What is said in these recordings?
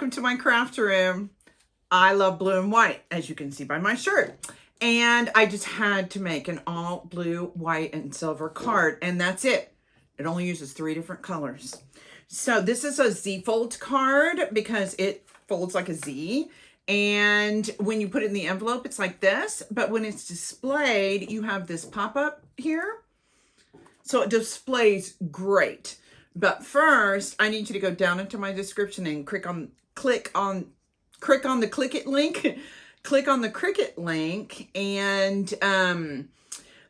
welcome to my craft room. I love blue and white, as you can see by my shirt. And I just had to make an all blue, white, and silver card, and that's it. It only uses 3 different colors. So this is a Z fold card because it folds like a Z. And when you put it in the envelope, it's like this. But when it's displayed, you have this pop-up here. So it displays great. But first, I need you to go down into my description and click on the Cricut link. Click on the Cricut link, and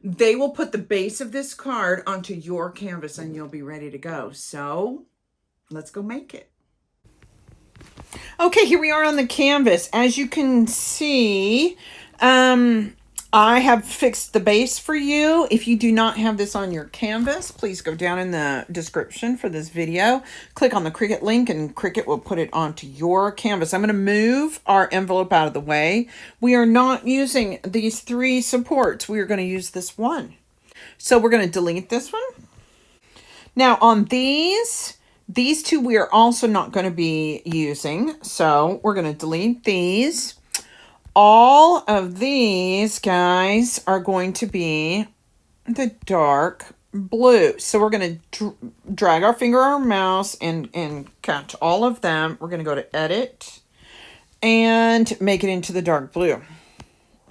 they will put the base of this card onto your canvas, and you'll be ready to go. So let's go make it. Okay, here we are on the canvas. As you can see, I have fixed the base for you. If you do not have this on your canvas, please go down in the description for this video. Click on the Cricut link and Cricut will put it onto your canvas. I'm going to move our envelope out of the way. We are not using these 3 supports. We are going to use this one. So we're going to delete this one. Now on these 2 we are also not going to be using. So we're going to delete these. All of these guys are going to be the dark blue. So we're going to drag our finger or our mouse and catch all of them. We're going to go to edit and make it into the dark blue.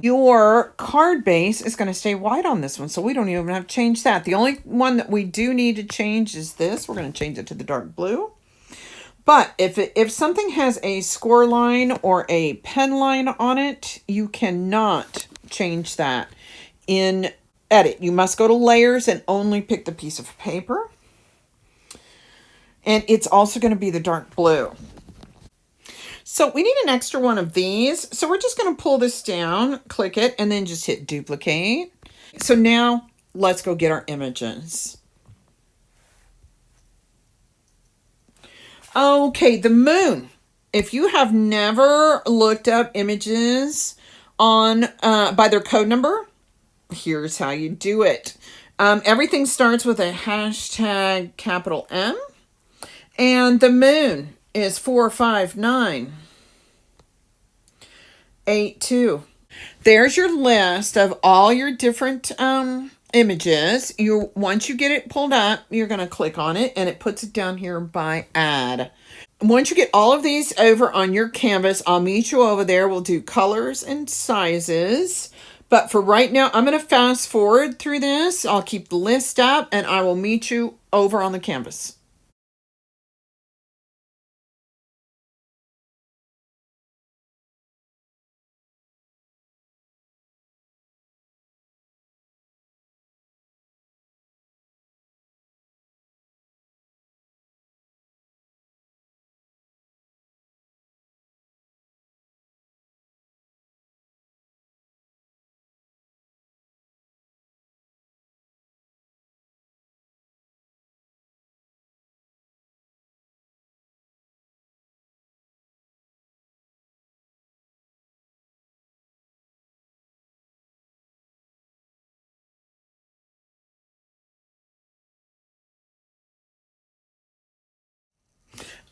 Your card base is going to stay white on this one, so we don't even have to change that. The only one that we do need to change is this. We're going to change it to the dark blue. But if something has a score line or a pen line on it, you cannot change that in edit. You must go to layers and only pick the piece of paper. And it's also going to be the dark blue. So we need an extra one of these. So we're just going to pull this down, click it, and then just hit duplicate. So now let's go get our images. Okay, the moon. If you have never looked up images on by their code number, here's how you do it. Everything starts with a hashtag capital M, and the moon is 45982. There's your list of all your different images. Once you get it pulled up, you're going to click on it and it puts it down here by add. Once you get all of these over on your canvas, I'll meet you over there. We'll do colors and sizes. But for right now, I'm going to fast forward through this. I'll keep the list up and I will meet you over on the canvas.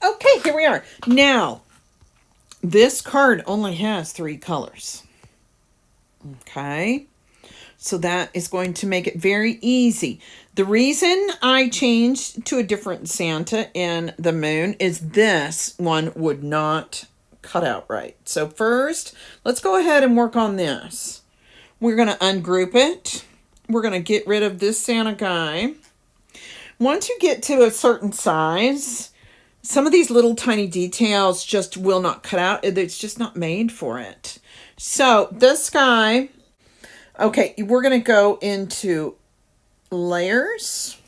Okay, here we are. Now, this card only has 3 colors. Okay, so that is going to make it very easy. The reason I changed to a different Santa in the moon is this one would not cut out right. So first, let's go ahead and work on this. We're going to ungroup it. We're going to get rid of this Santa guy. Once you get to a certain size, some of these little tiny details just will not cut out. It's just not made for it. So this guy, okay, we're going to go into layers.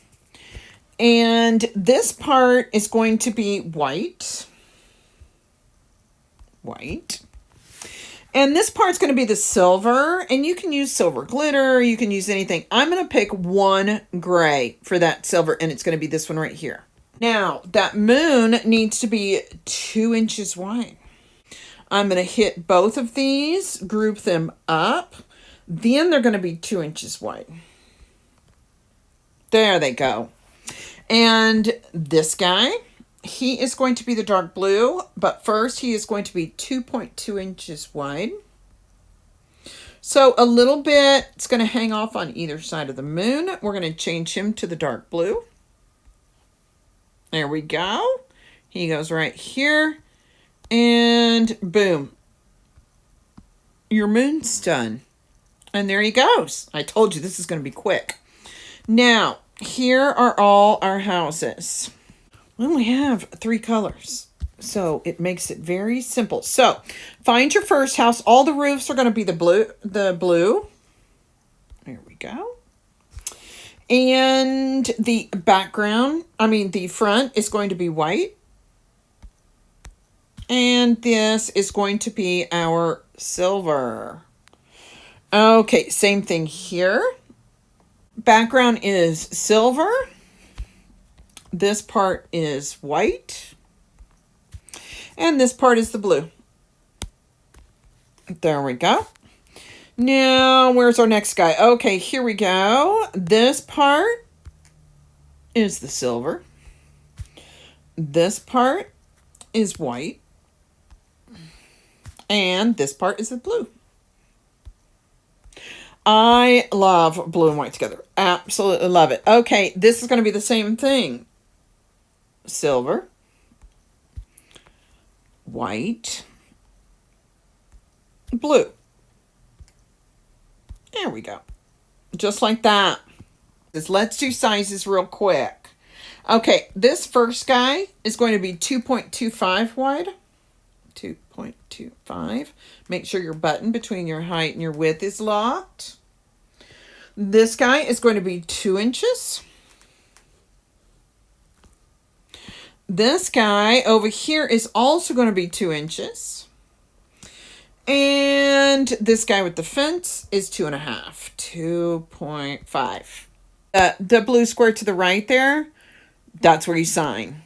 And this part is going to be white. White. And this part's going to be the silver. And you can use silver glitter. You can use anything. I'm going to pick one gray for that silver. And it's going to be this one right here. Now, that moon needs to be 2 inches wide. I'm going to hit both of these, group them up. Then they're going to be 2 inches wide. There they go. And this guy he is going to be the dark blue, but first he is going to be 2.2 inches wide. So a little bit, it's going to hang off on either side of the moon. We're going to change him to the dark blue. There we go. He goes right here. And boom. Your moon's done. And there he goes. I told you this is going to be quick. Now, here are all our houses. We only have 3 colors. So it makes it very simple. So find your first house. All the roofs are going to be the blue. There we go. And the the front is going to be white. And this is going to be our silver. Okay, same thing here. Background is silver. This part is white. And this part is the blue. There we go. Now, where's our next guy? Okay, here we go. This part is the silver. This part is white. And this part is the blue. I love blue and white together. Absolutely love it. Okay, this is going to be the same thing. Silver. White. Blue. There we go. Just like that. Let's do sizes real quick. Okay, this first guy is going to be 2.25 wide. 2.25. Make sure your button between your height and your width is locked. This guy is going to be 2 inches. This guy over here is also going to be 2 inches. And this guy with the fence is 2.5. 2.5. The blue square to the right there, that's where you sign.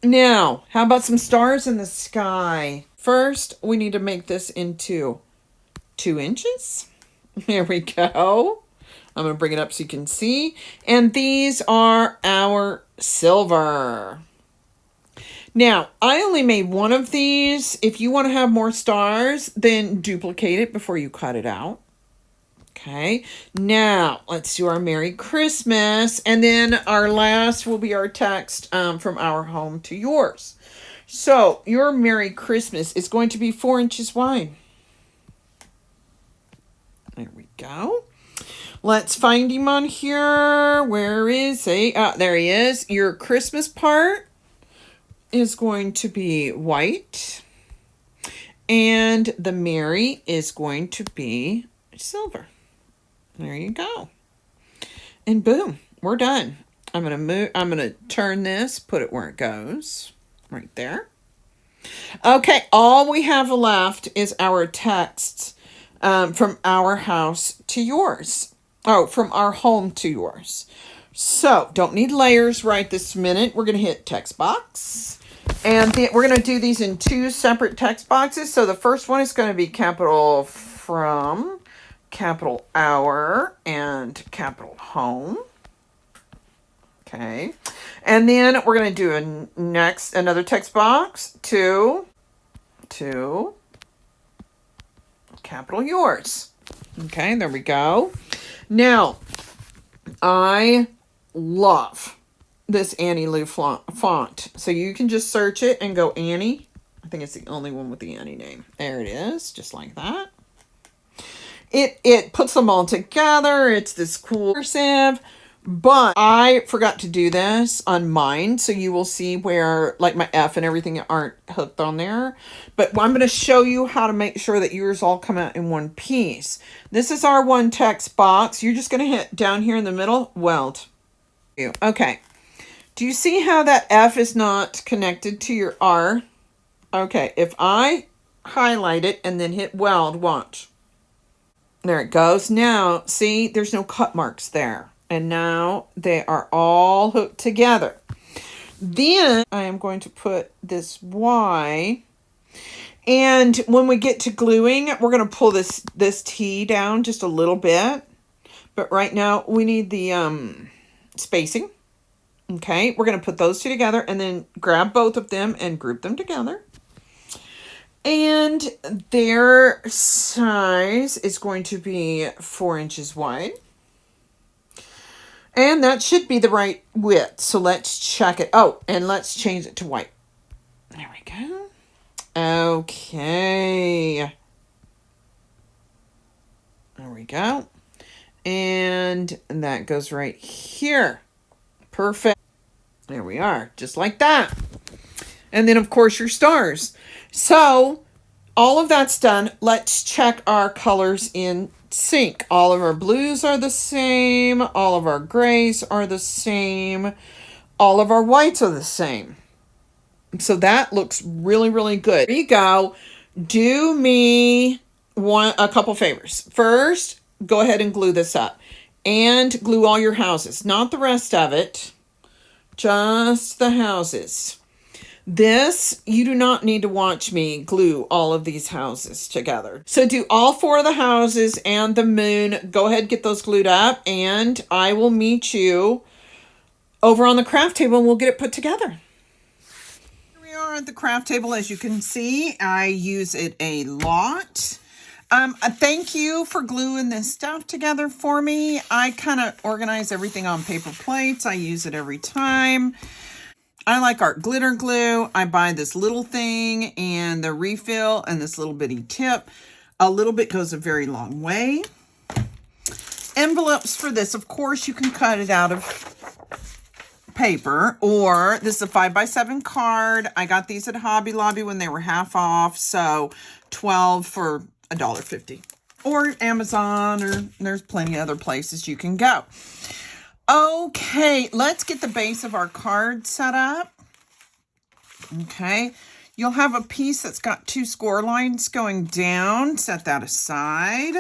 Now, how about some stars in the sky? First, we need to make this into 2 inches. There we go. I'm going to bring it up so you can see. And these are our silver. Now, I only made one of these. If you want to have more stars, then duplicate it before you cut it out. Okay, now let's do our Merry Christmas. And then our last will be our text from our home to yours. So your Merry Christmas is going to be 4 inches wide. There we go. Let's find him on here. Where is he? There he is. Your Christmas part is going to be white. And the Merry is going to be silver. There you go. And boom, we're done. I'm going to turn this, put it where it goes. Right there. Okay, all we have left is our texts from our house to yours. Oh, from our home to yours. So, don't need layers right this minute. We're going to hit text box. And we're going to do these in 2 separate text boxes. So, the first one is going to be capital from, capital our, and capital home. Okay. And then we're going to do another text box to capital yours. Okay, there we go. Now, I love this Annie Lou font. So you can just search it and go Annie. I think it's the only one with the Annie name. There it is, just like that. It puts them all together. It's this cool cursive. But I forgot to do this on mine, so you will see where like my F and everything aren't hooked on there. But I'm going to show you how to make sure that yours all come out in one piece. This is our one text box. You're just going to hit down here in the middle, weld. Okay. Do you see how that F is not connected to your R? Okay, if I highlight it and then hit weld, watch. There it goes. Now, see, there's no cut marks there. And now they are all hooked together. Then I am going to put this Y. And when we get to gluing, we're going to pull this T down just a little bit. But right now we need the spacing. Okay, we're going to put those two together and then grab both of them and group them together. And their size is going to be 4 inches wide. And that should be the right width. So let's check it. Oh, and let's change it to white. There we go. Okay. There we go. And that goes right here. Perfect. There we are. Just like that. And then, of course, your stars. So all of that's done. Let's check our colors in sync. All of our blues are the same. All of our grays are the same. All of our whites are the same. So that looks really, really good. There you go. Do me a couple favors. First, go ahead and glue this up. And glue all your houses. Not the rest of it. Just the houses. This, you do not need to watch me glue all of these houses together. So do all 4 of the houses and the moon. Go ahead, get those glued up, and I will meet you over on the craft table and we'll get it put together. Here we are at the craft table. As you can see, I use it a lot. Thank you for gluing this stuff together for me. I kind of organize everything on paper plates. I use it every time. I like art glitter glue. I buy this little thing and the refill and this little bitty tip. A little bit goes a very long way. Envelopes for this, of course, you can cut it out of paper, or this is a 5x7 card. I got these at Hobby Lobby when they were half off, so 12 for $1.50. Or Amazon, or there's plenty of other places you can go. Okay, let's get the base of our card set up. Okay, you'll have a piece that's got 2 score lines going down. Set that aside.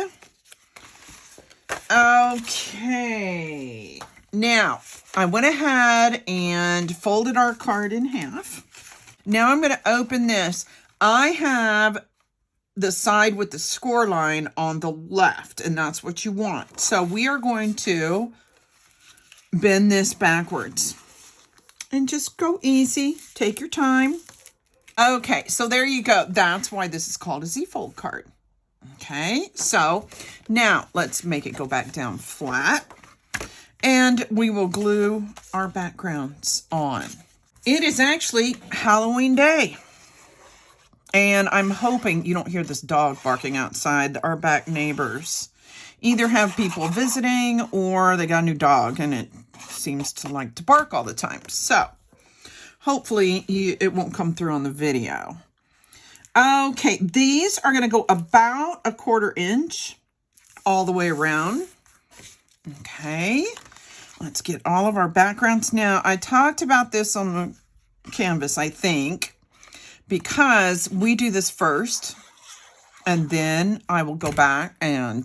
Okay, now I went ahead and folded our card in half. Now I'm going to open this. I have the side with the score line on the left, and that's what you want. So we are going to bend this backwards and just go easy. Take your time. Okay, so there you go. That's why this is called a Z-fold card. Okay, so now let's make it go back down flat, and we will glue our backgrounds on. It is actually Halloween day, and I'm hoping you don't hear this dog barking outside. Our back neighbors either have people visiting or they got a new dog and it seems to like to bark all the time. So hopefully it won't come through on the video. Okay, these are going to go about 1/4 inch all the way around. Okay, let's get all of our backgrounds. Now, I talked about this on the canvas, I think, because we do this first, and then I will go back and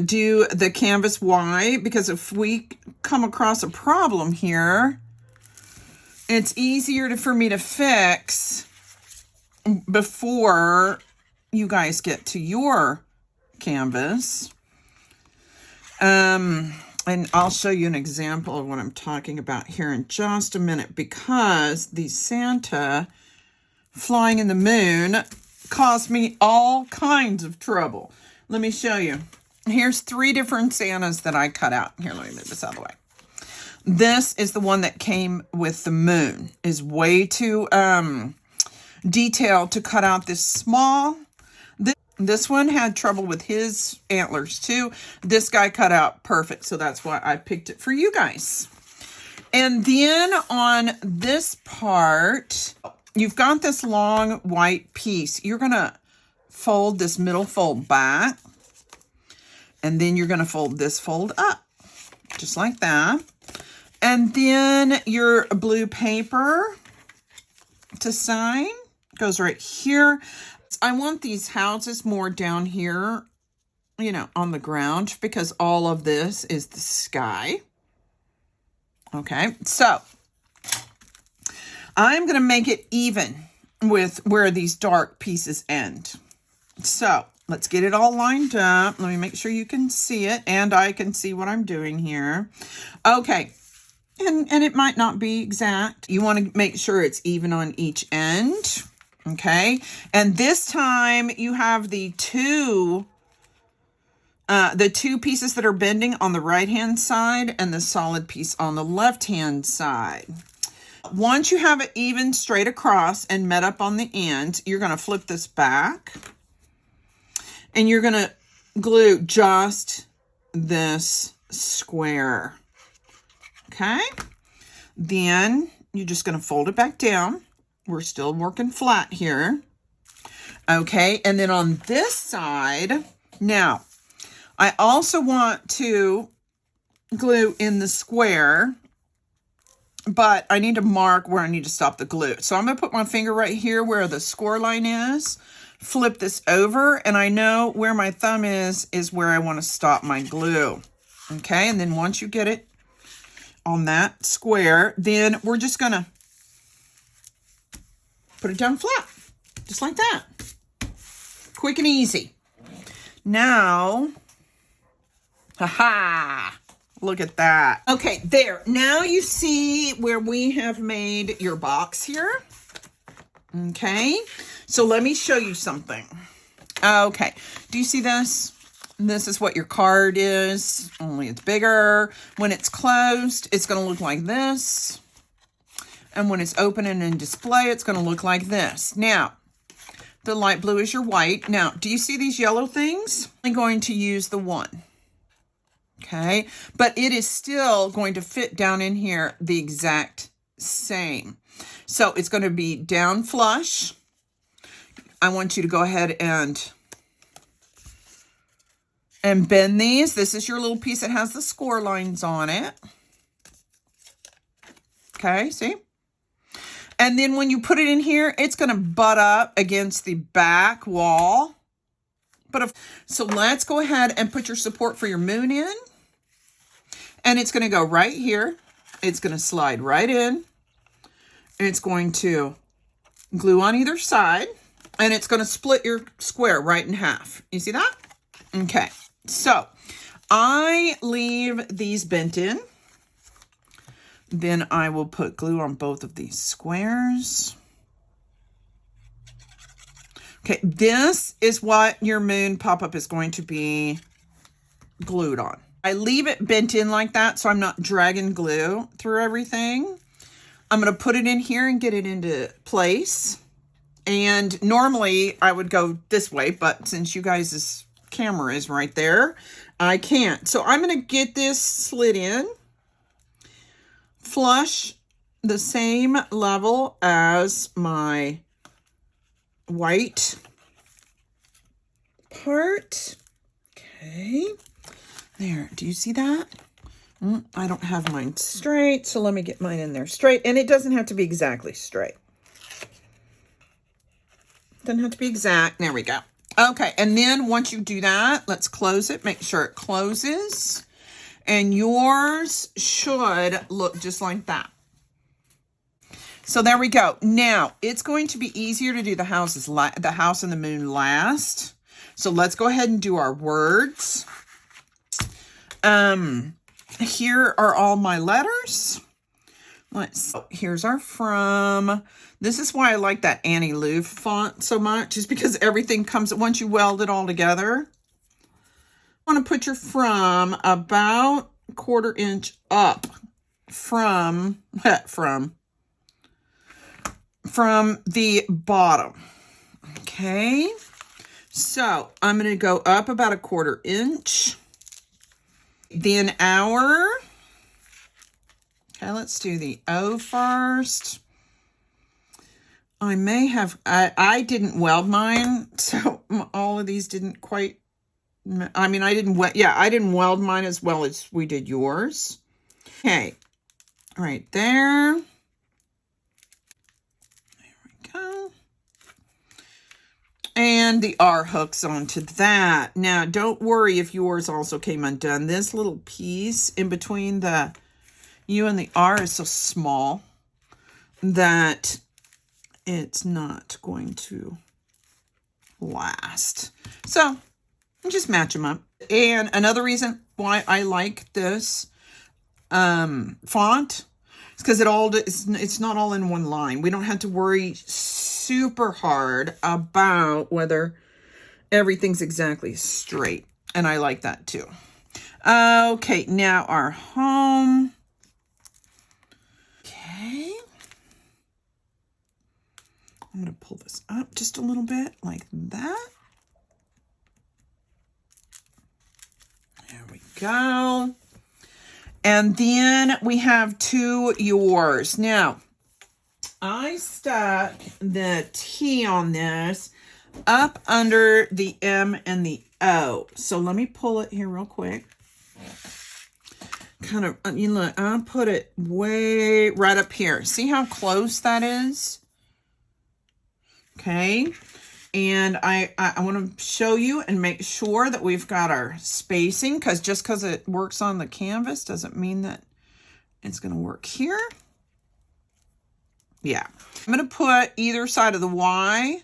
do the canvas. Why? Because if we come across a problem here, it's easier for me to fix before you guys get to your canvas. And I'll show you an example of what I'm talking about here in just a minute, because the Santa flying in the moon caused me all kinds of trouble. Let me show you. Here's 3 different Santas that I cut out. Here, let me move this out of the way. This is the one that came with the moon. Is way too detailed to cut out this small. This one had trouble with his antlers too. This guy cut out perfect, so that's why I picked it for you guys. And then on this part, you've got this long white piece. You're going to fold this middle fold back, and then you're going to fold this fold up, just like that. And then your blue paper to sign goes right here. I want these houses more down here, you know, on the ground, because all of this is the sky. Okay, so I'm going to make it even with where these dark pieces end. So Let's get it all lined up. Let me make sure you can see it and I can see what I'm doing here. Okay. And it might not be exact. You want to make sure it's even on each end. Okay. And this time you have the two pieces that are bending on the right-hand side and the solid piece on the left-hand side. Once you have it even straight across and met up on the end, you're going to flip this back and you're going to glue just this square. Okay. Then you're just going to fold it back down. We're still working flat here. Okay. And then on this side, now I also want to glue in the square, but I need to mark where I need to stop the glue. So I'm going to put my finger right here where the score line is, flip this over, and I know where my thumb is where I want to stop my glue. Okay, and then once you get it on that square, then we're just going to put it down flat, just like that. Quick and easy. Now, haha! Look at that. Okay, there. Now you see where we have made your box here. Okay, so let me show you something. Okay, do you see this? This is what your card is, only it's bigger. When it's closed, it's going to look like this. And when it's open and in display, it's going to look like this. Now, the light blue is your white. Now, do you see these yellow things? I'm going to use the one. Okay, but it is still going to fit down in here the exact same. So it's going to be down flush. I want you to go ahead and bend these. This is your little piece that has the score lines on it. Okay, see? And then when you put it in here, it's going to butt up against the back wall. So let's go ahead and put your support for your moon in. And it's going to go right here. It's going to slide right in. It's going to glue on either side. And it's going to split your square right in half. You see that? Okay. So I leave these bent in. Then I will put glue on both of these squares. Okay, this is what your moon pop-up is going to be glued on. I leave it bent in like that so I'm not dragging glue through everything. I'm going to put it in here and get it into place. And normally I would go this way, but since you guys' camera is right there, I can't. So I'm going to get this slid in, flush the same level as my white part. Okay, there. Do you see that? I don't have mine straight, so let me get mine in there straight. And it doesn't have to be exactly straight. Doesn't have to be exact. There we go. Okay, and then once you do that, let's close it. Make sure it closes. And yours should look just like that. So there we go. Now, it's going to be easier to do the house and the moon last. So let's go ahead and do our words. Here are all my letters. Here's our from. This is why I like that Annie Lou font so much, is because everything comes, once you weld it all together. You want to put your from about 1/4 inch up from the bottom. Okay, so I'm going to go up about 1/4 inch. Then our, okay, let's do the O first. I may have, I didn't weld mine, so all of these didn't quite, I mean, I didn't weld mine as well as we did yours. Okay, right there. There we go. And the R hooks onto that. Now, don't worry if yours also came undone. This little piece in between the U and the R is so small that it's not going to last. So just match them up. And another reason why I like this font is because it's not all in one line. We don't have to worry super hard about whether everything's exactly straight. And I like that too. Okay, now our home. Okay. I'm going to pull this up just a little bit like that. There we go. And then we have to yours. Now, I stuck the T on this up under the M and the O. So let me pull it here real quick. Kind of, you look, I'll put it way right up here. See how close that is? Okay. And I want to show you and make sure that we've got our spacing, because just because it works on the canvas doesn't mean that it's going to work here. Yeah. I'm going to put either side of the Y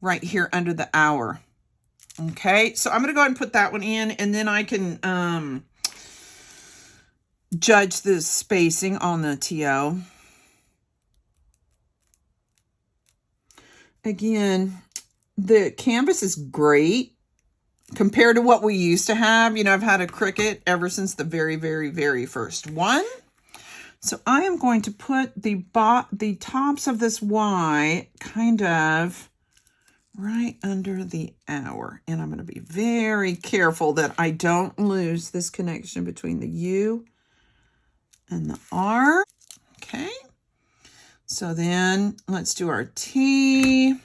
right here under the hour. Okay. So I'm going to go ahead and put that one in, and then I can judge the spacing on the TO. Again, the canvas is great compared to what we used to have. You know, I've had a Cricut ever since the very, very, very first one. So I am going to put the tops of this Y kind of right under the hour. And I'm going to be very careful that I don't lose this connection between the U and the R. Okay. So then let's do our T. I'm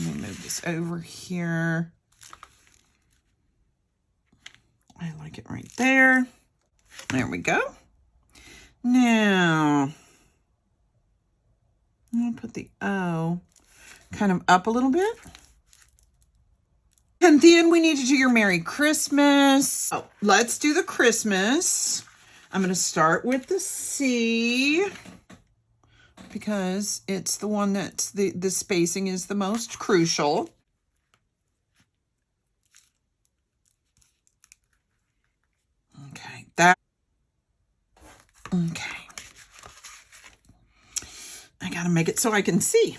going to move this over here. I like it right there. There we go. Now, I'm going to put the O kind of up a little bit. And then we need to do your Merry Christmas. Oh, let's do the Christmas. I'm going to start with the C because it's the one that's the spacing is the most crucial. Okay, okay. I got to make it so I can see.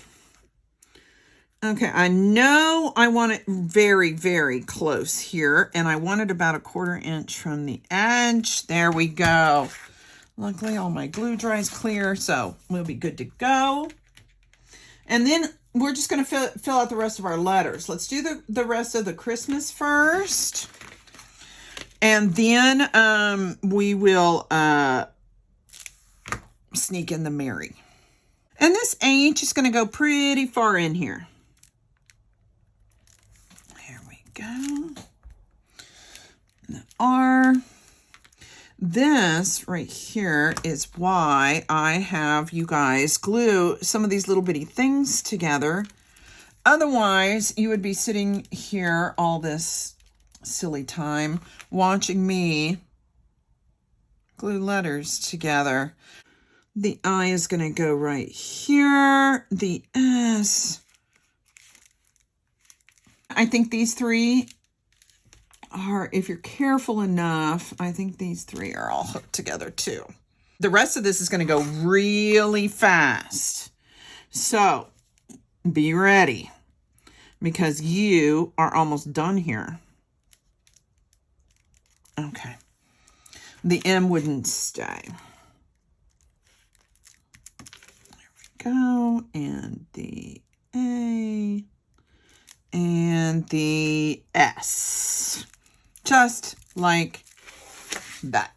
Okay, I know I want it very, very close here, and I want it about 1/4 inch from the edge. There we go. Luckily, all my glue dries clear, so we'll be good to go. And then we're just going to fill out the rest of our letters. Let's do the rest of the Christmas first. And then we will sneak in the Merry. And this H is going to go pretty far in here. Go. The R. This right here is why I have you guys glue some of these little bitty things together. Otherwise, you would be sitting here all this silly time watching me glue letters together. The I is going to go right here. The S. I think these three are, if you're careful enough, I think these three are all hooked together too. The rest of this is going to go really fast. So be ready because you are almost done here. Okay. The M wouldn't stay. There we go. And the A. And the S, just like that.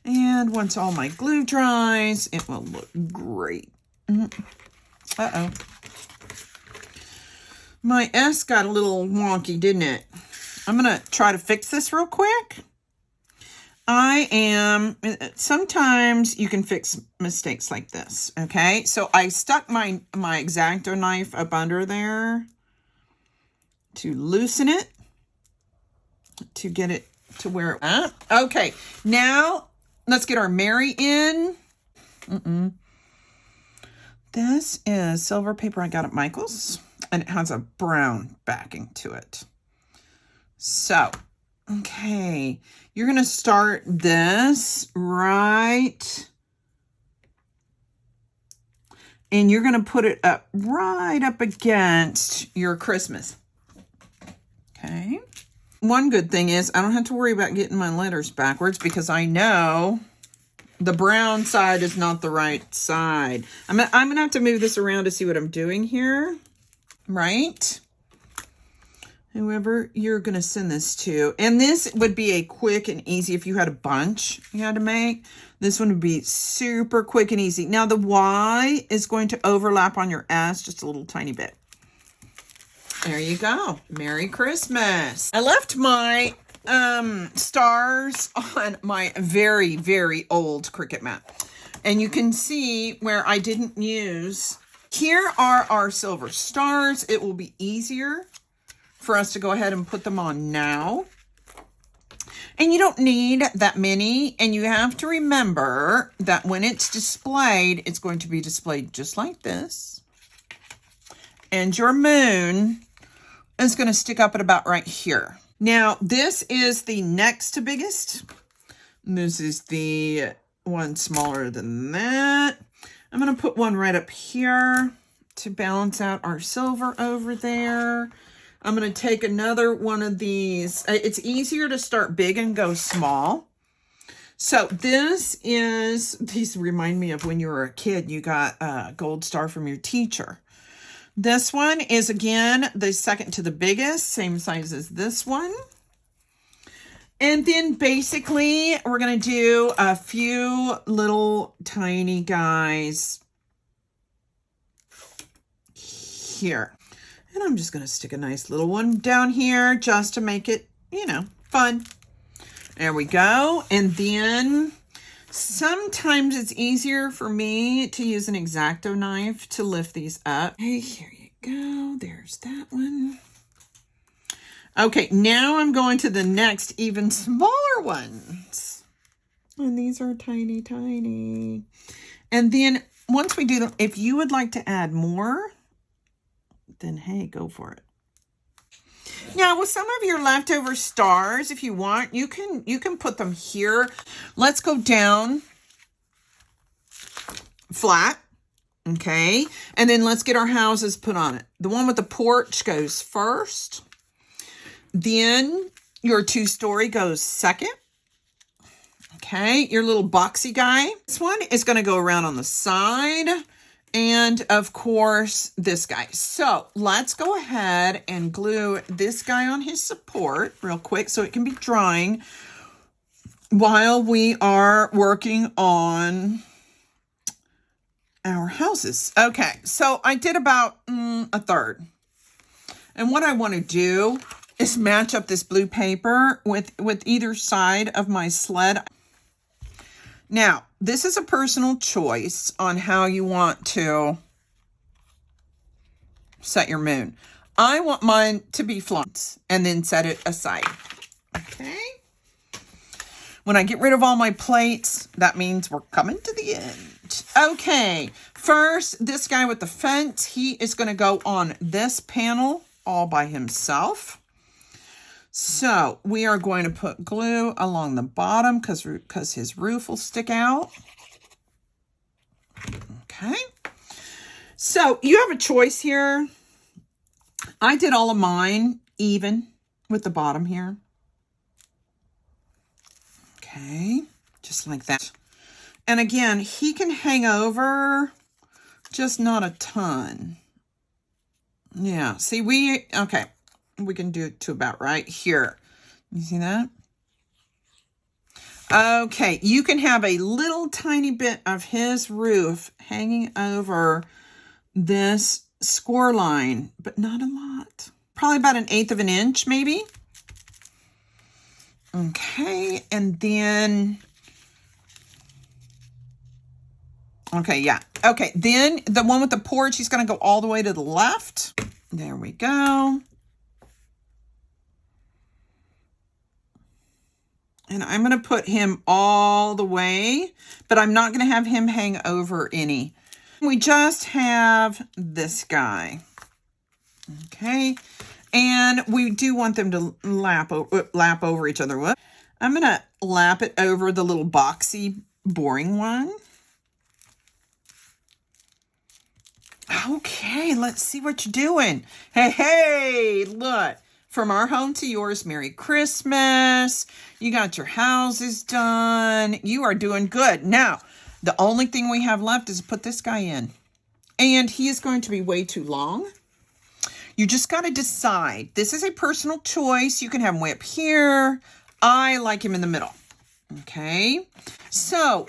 And once all my glue dries, it will look great. Uh-oh. My S got a little wonky, didn't it? I'm going to try to fix this real quick. Sometimes you can fix mistakes like this, okay? So I stuck my X-Acto knife up under there to loosen it, to get it to where it went. Okay, now let's get our Merry in. Then This is silver paper I got at Michael's, and it has a brown backing to it. So, okay, you're going to start this right, and you're going to put it up right up against your Christmas. Okay. One good thing is I don't have to worry about getting my letters backwards because I know the brown side is not the right side. I'm going to have to move this around to see what I'm doing here. Right? Whoever you're going to send this to. And this would be a quick and easy if you had a bunch you had to make. This one would be super quick and easy. Now the Y is going to overlap on your S just a little tiny bit. There you go. Merry Christmas. I left my stars on my very, very old Cricut mat. And you can see where I didn't use. Here are our silver stars. It will be easier for us to go ahead and put them on now. And you don't need that many. And you have to remember that when it's displayed, it's going to be displayed just like this. And your moon is going to stick up at about right here. Now, this is the next to biggest. This is the one smaller than that. I'm going to put one right up here to balance out our silver over there. I'm going to take another one of these. It's easier to start big and go small. So these remind me of when you were a kid, you got a gold star from your teacher. This one is, again, the second to the biggest, same size as this one. And then basically, we're going to do a few little tiny guys here. And I'm just going to stick a nice little one down here just to make it, fun. There we go. And then sometimes it's easier for me to use an X-Acto knife to lift these up. Hey, here you go. There's that one. Okay, now I'm going to the next even smaller ones. And these are tiny, tiny. And then once we do them, if you would like to add more, then hey, go for it. Now, with some of your leftover stars, if you want, you can put them here. Let's go down flat, okay? And then let's get our houses put on it. The one with the porch goes first. Then your 2-story goes second. Okay, your little boxy guy. This one is going to go around on the side. And of course, this guy. So let's go ahead and glue this guy on his support real quick so it can be drying while we are working on our houses. Okay, so I did about a third. And what I want to do is match up this blue paper with either side of my sled. Now, this is a personal choice on how you want to set your moon. I want mine to be flat and then set it aside. Okay? When I get rid of all my plates, that means we're coming to the end. Okay, first, this guy with the fence, he is going to go on this panel all by himself. So we are going to put glue along the bottom because his roof will stick out. Okay. So you have a choice here. I did all of mine even with the bottom here. Okay. Just like that. And again, he can hang over, just not a ton. Yeah. See, okay. We can do it to about right here. You see that? Okay, you can have a little tiny bit of his roof hanging over this score line, but not a lot. Probably about 1/8 of an inch, maybe. Okay, and then... Okay, yeah. Okay, then the one with the porch, he's going to go all the way to the left. There we go. And I'm going to put him all the way, but I'm not going to have him hang over any. We just have this guy. Okay. And we do want them to lap over each other. I'm going to lap it over the little boxy, boring one. Okay, let's see what you're doing. Hey, look. From our home to yours, Merry Christmas. You got your houses done. You are doing good. Now, the only thing we have left is put this guy in. And he is going to be way too long. You just got to decide. This is a personal choice. You can have him way up here. I like him in the middle. Okay. So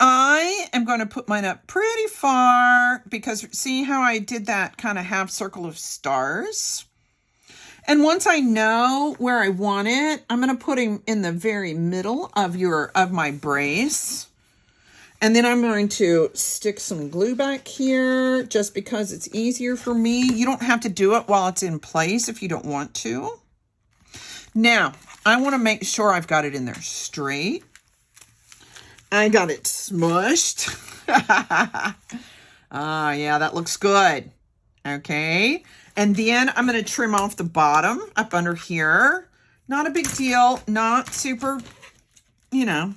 I am going to put mine up pretty far because see how I did that kind of half circle of stars? And once I know where I want it, I'm going to put him in the very middle of my brace. And then I'm going to stick some glue back here just because it's easier for me. You don't have to do it while it's in place if you don't want to. Now, I want to make sure I've got it in there straight. I got it smushed. Ah, yeah, that looks good. Okay. And then I'm going to trim off the bottom up under here. Not a big deal. Not super, and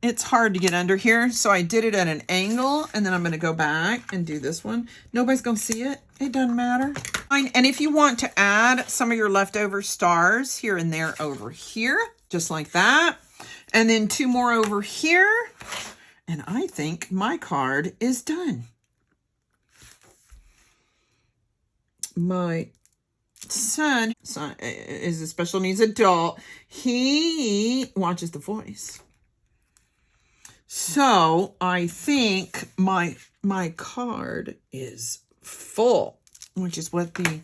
it's hard to get under here. So I did it at an angle. And then I'm going to go back and do this one. Nobody's going to see it. It doesn't matter. Fine. And if you want to add some of your leftover stars here and there over here, just like that. And then 2 more over here. And I think my card is done. My son is a special needs adult. He watches The Voice. So I think my card is full, which is what the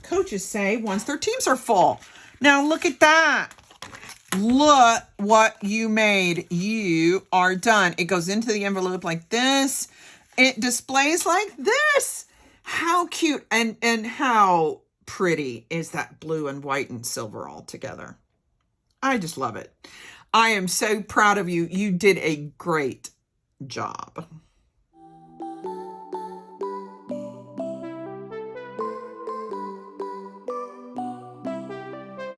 coaches say once their teams are full. Now look at that. Look what you made. You are done. It goes into the envelope like this. It displays like this. How cute and how pretty is that blue and white and silver all together. I just love it. I am so proud of you. You did a great job.